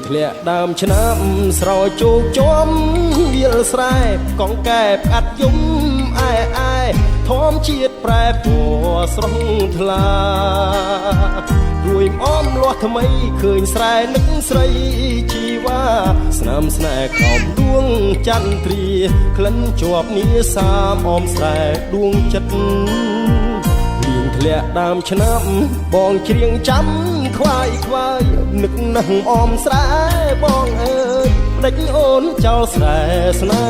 ធ្លាក់ដើមឆ្នាំស្រោចជោគជុំវាលស្រែកងកែបអាត់យំអែធម្មជាតិប្រែពណ៌ស្រស់ថ្លារួយអមលាស់ថ្មីឃើញស្រែនឹកស្រីជីវ៉ាស្នាមស្នេហ៍ខំដួងចន្ទ្រាក្លិនជាប់នាសាមអមស្រែដួងចិត្តធ្លាក់ដើមឆ្នាំបងច្រៀងចាំខ្វាយនឹកនឹងអមស្រែបងអើយផ្ដេចអូនចោលស្រែស្នេ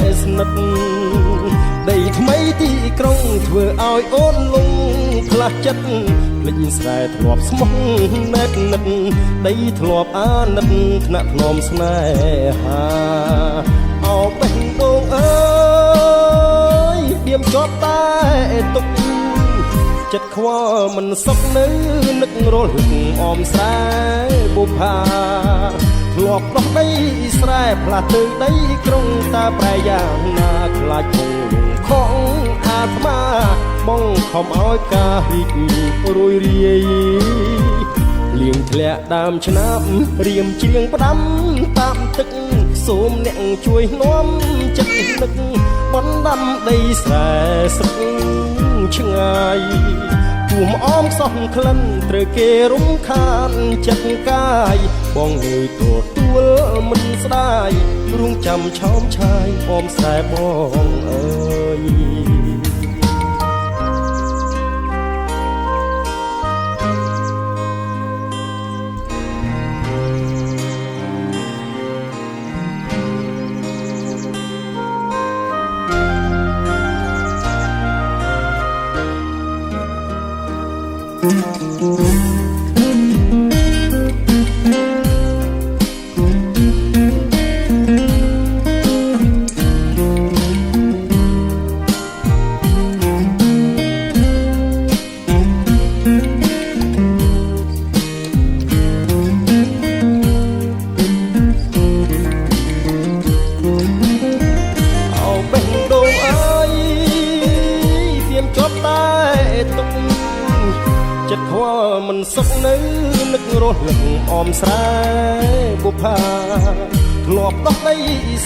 ហ៍ស្និទ្ធដីថ្មីទីក្រុងធ្វើឲ្យអូនលងផ្លាស់ចិត្តភ្លេចស្រែធ្លាប់ស្មោះណែតនិតដីធ្លាប់អាណិតថ្នាក់ធ្នមស្នេហាអោបេះដូងអើយដៀមជាប់តែទុកចិត្តខ្វល់មិនសុខនៅនឹករលឹកអមស្រែបុប្ផាធ្លាប់ដោះដីស្រែផ្លាស់ទៅដីក្រុងតាប្រែយ៉ាងណាខ្លាចគង់លងខំអាត្មាបងខំឲ្យការរីករួយរាយលៀងធ្លាក់ដើមឆ្នាំរៀមច្រៀងផ្ដាំតាមទឹកសូមអ្នកជួយនាំចិត្តនឹកបណ្ដាំដីស្រែស្រុកឆ្ងាយជួមអមសោះក្លិនត្រូវគេរំខានចិត្តកាយបងងើយទទួលមិនស្ដាយរួងចាំឆោមឆាយអមស្រែបងអើយចិត្តខ្វល់មិនសុខនៅនឹករលឹកអមស្រែបុប្ផាធ្លាប់ដោះដី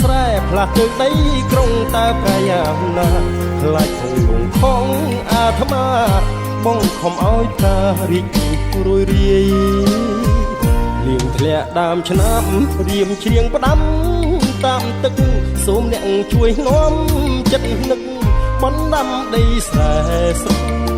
ស្រែផ្លាស់ទៅដីក្រុងតែប្រយ៉ាងណាខ្លាចគង់លងខំអាត្មាបងខំឲ្យការរីករួយរាយលៀងធ្លាក់ដើមឆ្នាំរៀមច្រៀងផ្ដាំតាមទឹកសូមអ្នកជួយនាំចិត្តនឹកបណ្ដាំដីស្រែស្រុក